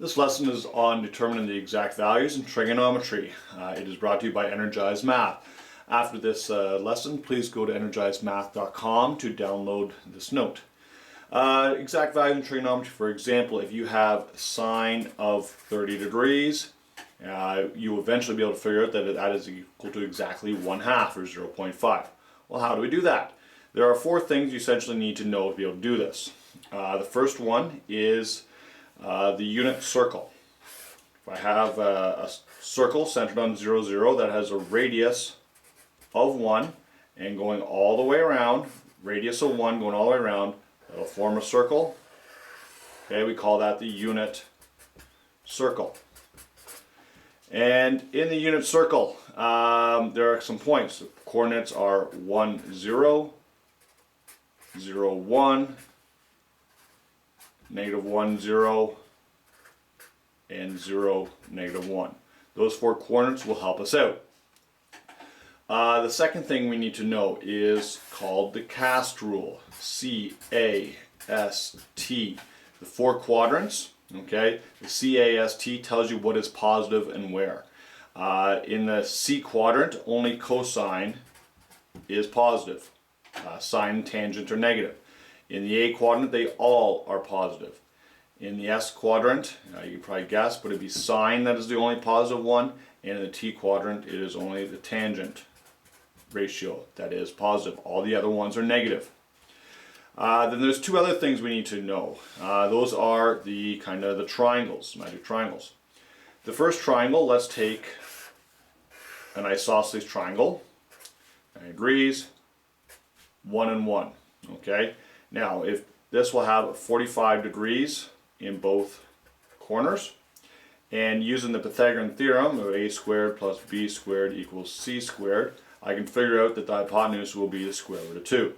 This lesson is on determining the exact values in trigonometry. It is brought to you by Energized Math. After this lesson, please go to energizedmath.com to download this note. Exact value in trigonometry, for example, if you have sine of 30 degrees, you will eventually be able to figure out that that is equal to exactly 1/2 or 0.5. Well, how do we do that? There are four things you essentially need to know to be able to do this. The first one is the unit circle. If I have a circle centered on 0, 0 that has a radius of 1 and going all the way around, radius of 1 going all the way around, that'll form a circle. Okay, we call that the unit circle. And in the unit circle, there are some points. The coordinates are 1, 0, 0, 1, -1, 0, and 0, -1. Those four coordinates will help us out. The second thing we need to know is called the CAST rule. C-A-S-T. The four quadrants. Okay, the CAST tells you what is positive and where. In the C quadrant, only cosine is positive. Sine and tangent are negative. In the A quadrant, they all are positive. In the S quadrant, you can probably guess, but it'd be sine that is the only positive one, and in the T quadrant, it is only the tangent ratio that is positive. All the other ones are negative. Then there's two other things we need to know. Those are the kind of the triangles, magic triangles. The first triangle, let's take an isosceles triangle, 90 degrees, 1 and 1. Okay. Now, if this will have 45 degrees in both corners, and using the Pythagorean theorem of a squared plus b squared equals c squared, I can figure out that the hypotenuse will be the square root of 2.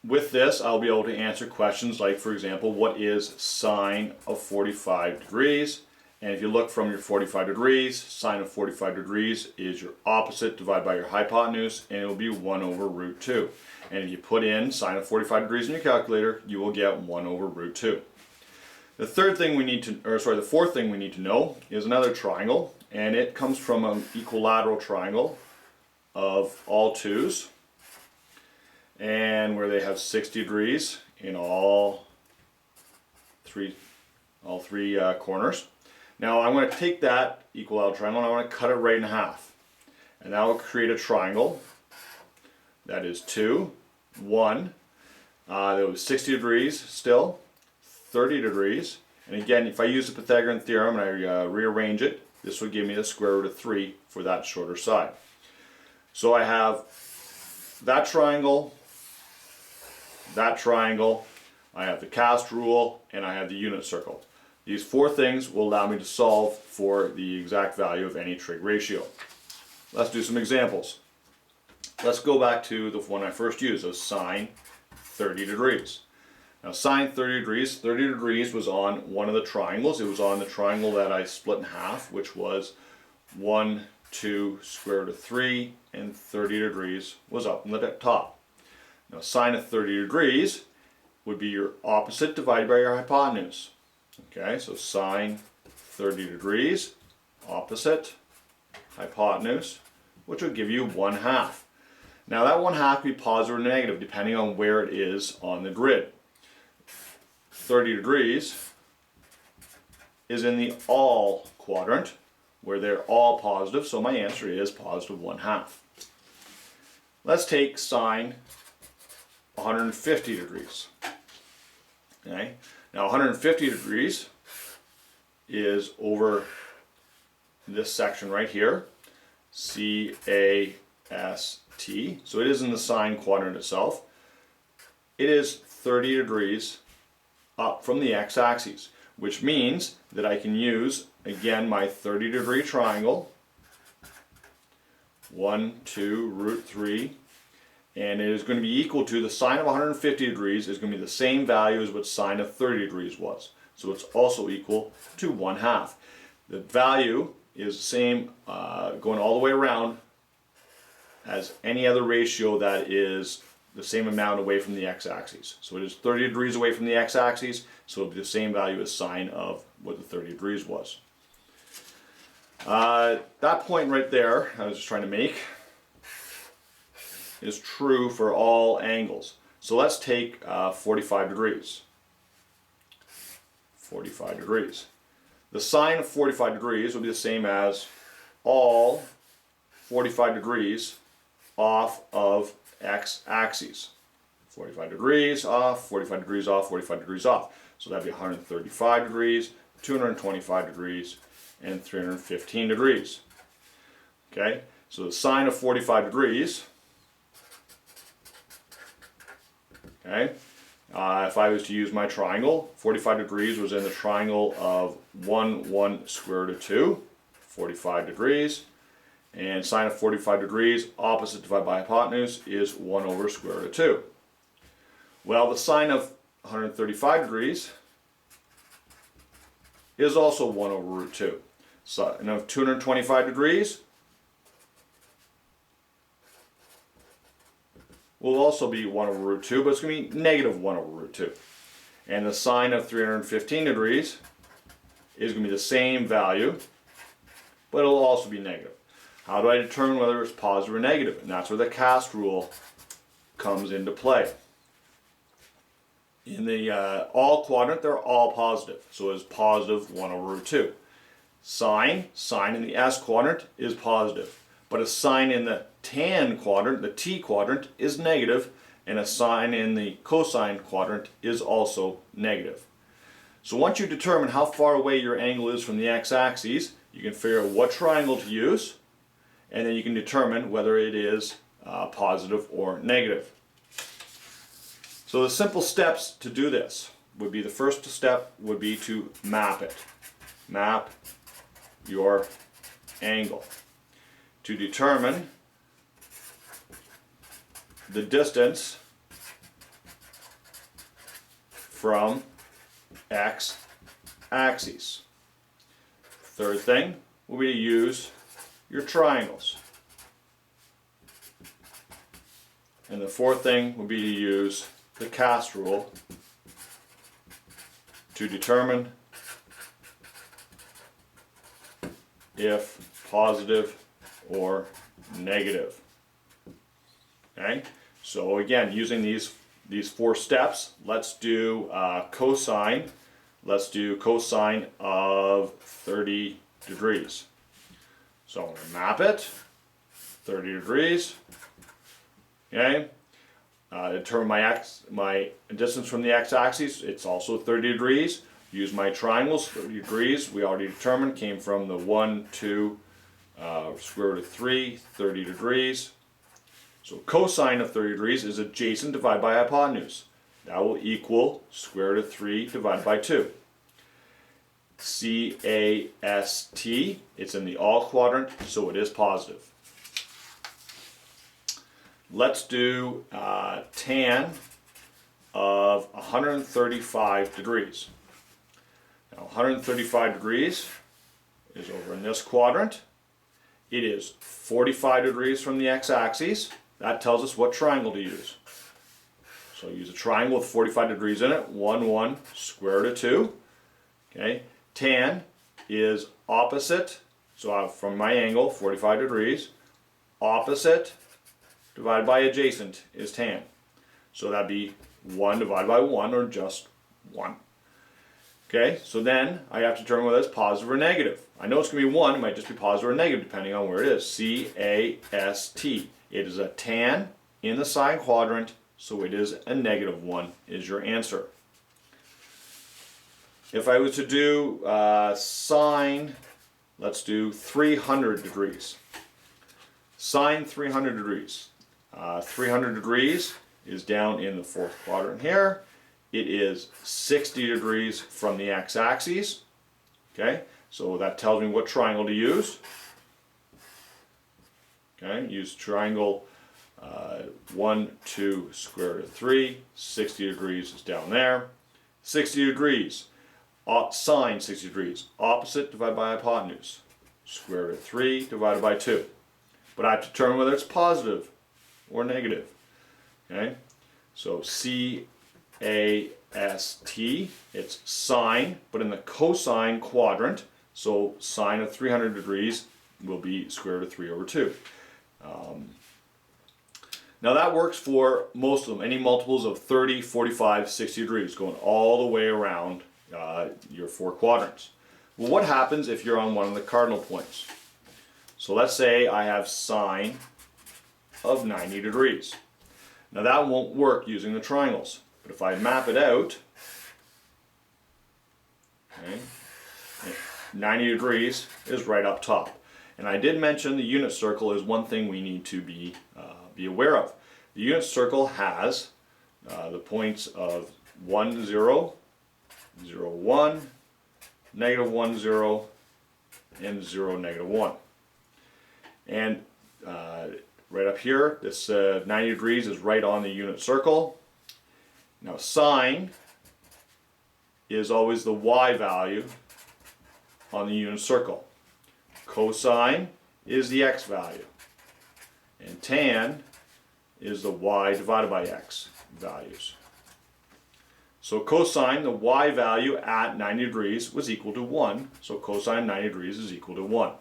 With this, I'll be able to answer questions like, for example, what is sine of 45 degrees? And if you look from your 45 degrees, sine of 45 degrees is your opposite divided by your hypotenuse, and it will be 1 over root 2. And if you put in sine of 45 degrees in your calculator, you will get 1 over root 2. The fourth thing we need to know is another triangle, and it comes from an equilateral triangle of all twos, and where they have 60 degrees in all three corners. Now I'm going to take that equilateral triangle and I want to cut it right in half, and that will create a triangle that is 2, 1, that was 60 degrees still, 30 degrees, and again, if I use the Pythagorean theorem and I rearrange it, this will give me the square root of 3 for that shorter side. So I have that triangle, I have the CAST rule, and I have the unit circle. These four things will allow me to solve for the exact value of any trig ratio. Let's do some examples. Let's go back to the one I first used, of sine 30 degrees. Now sine 30 degrees was on one of the triangles. It was on the triangle that I split in half, which was 1, 2, square root of 3, and 30 degrees was up in the top. Now sine of 30 degrees would be your opposite divided by your hypotenuse. Okay, so sine 30 degrees, opposite, hypotenuse, which would give you 1/2. Now that 1/2 could be positive or negative depending on where it is on the grid. 30 degrees is in the all quadrant, where they're all positive, so my answer is positive 1/2. Let's take sine 150 degrees. Okay, now 150 degrees is over this section right here, C-A-S-T, so it is in the sine quadrant itself. It is 30 degrees up from the x-axis, which means that I can use, again, my 30-degree triangle, 1, 2, root 3, and it is going to be equal to the sine of 150 degrees is going to be the same value as what sine of 30 degrees was. So it's also equal to 1/2. The value is the same going all the way around as any other ratio that is the same amount away from the x-axis. So it is 30 degrees away from the x-axis, so it'll be the same value as sine of what the 30 degrees was. That point right there, I was just trying to make, is true for all angles. So let's take 45 degrees. 45 degrees. The sine of 45 degrees will be the same as all 45 degrees off of x-axis. 45 degrees off, 45 degrees off, 45 degrees off. So that'd be 135 degrees, 225 degrees, and 315 degrees. Okay, so the sine of 45 degrees, okay, if I was to use my triangle, 45 degrees was in the triangle of 1, 1, square root of 2, 45 degrees. And sine of 45 degrees, opposite divided by hypotenuse, is 1 over square root of 2. Well, the sine of 135 degrees is also 1 over root 2. Sine of 225 degrees will also be 1 over root 2, but it's going to be negative 1 over root 2. And the sine of 315 degrees is going to be the same value, but it will also be negative. How do I determine whether it's positive or negative? And that's where the cast rule comes into play. In the all quadrant, they're all positive. So it's positive 1 over root 2. Sine in the S quadrant is positive. But a sine in the tan quadrant, the T quadrant, is negative. And a sine in the cosine quadrant is also negative. So once you determine how far away your angle is from the x-axis, you can figure out what triangle to use. And then you can determine whether it is positive or negative. So the simple steps to do this would be, the first step would be to map it. Map your angle. To determine the distance from x-axis. Third thing will be to use your triangles. And the fourth thing will be to use the cast rule to determine if positive or negative. Okay, so again, using these four steps, let's do cosine. Let's do cosine of 30 degrees. So I'm going to map it, 30 degrees, okay. Determine my distance from the x-axis, it's also 30 degrees. Use my triangles, 30 degrees, we already determined, came from the 1, 2, square root of 3, 30 degrees. So cosine of 30 degrees is adjacent divided by hypotenuse. That will equal square root of 3 divided by 2. CAST, it's in the all quadrant, so it is positive. Let's do tan of 135 degrees. Now 135 degrees is over in this quadrant. It is 45 degrees from the x-axis. That tells us what triangle to use. So use a triangle with 45 degrees in it. 1, 1, square root of 2. Okay. Tan is opposite, so from my angle, 45 degrees, opposite divided by adjacent is tan. So that'd be 1 divided by 1, or just 1. Okay, so then I have to determine whether it's positive or negative. I know it's going to be 1, it might just be positive or negative depending on where it is. CAST. It is a tan in the sine quadrant, so it is a negative 1 is your answer. If I was to do sine, let's do 300 degrees. Sine 300 degrees. 300 degrees is down in the fourth quadrant here. It is 60 degrees from the x-axis. Okay, so that tells me what triangle to use. Okay, use triangle 1, 2, square root of 3. 60 degrees is down there. 60 degrees. Sine 60 degrees, opposite divided by hypotenuse, square root of 3 divided by 2. But I have to determine whether it's positive or negative. Okay, So C-A-S-T, it's sine, but in the cosine quadrant, so sine of 300 degrees will be square root of 3 over 2. Now that works for most of them, any multiples of 30, 45, 60 degrees, going all the way around your 4 quadrants. Well, what happens if you're on one of the cardinal points? So let's say I have sine of 90 degrees. Now that won't work using the triangles, but if I map it out, okay, 90 degrees is right up top. And I did mention the unit circle is one thing we need to be aware of. The unit circle has the points of 1, 0, 0, 1, negative 1, 0, and 0, negative 1. And right up here, this 90 degrees is right on the unit circle. Now sine is always the y value on the unit circle. Cosine is the x value. And tan is the y divided by x values. So cosine, the y value at 90 degrees was equal to 1. So cosine 90 degrees is equal to 1.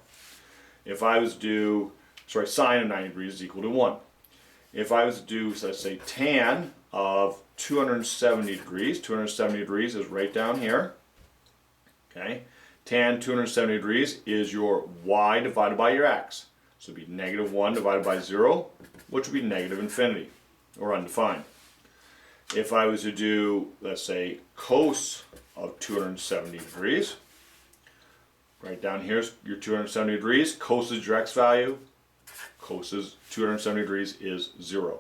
If I was to do, sine of 90 degrees is equal to 1. If I was to do, so let's say tan of 270 degrees, 270 degrees is right down here. Okay. Tan 270 degrees is your y divided by your x. So it would be negative 1 divided by 0, which would be negative infinity, or undefined. If I was to do, let's say, cos of 270 degrees, right down here is your 270 degrees, cos is your x value, cos is 270 degrees is 0.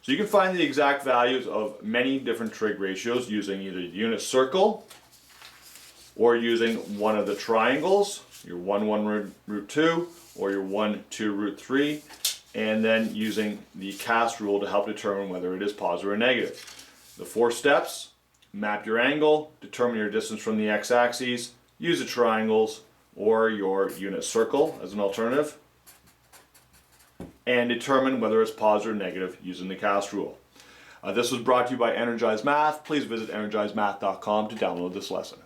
So you can find the exact values of many different trig ratios using either the unit circle or using one of the triangles, your 1, 1 root 2, or your 1, 2 root 3, and then using the cast rule to help determine whether it is positive or negative. The 4 steps: map your angle, determine your distance from the x-axis, use the triangles or your unit circle as an alternative, and determine whether it's positive or negative using the cast rule. This was brought to you by Energized Math. Please visit energizedmath.com to download this lesson.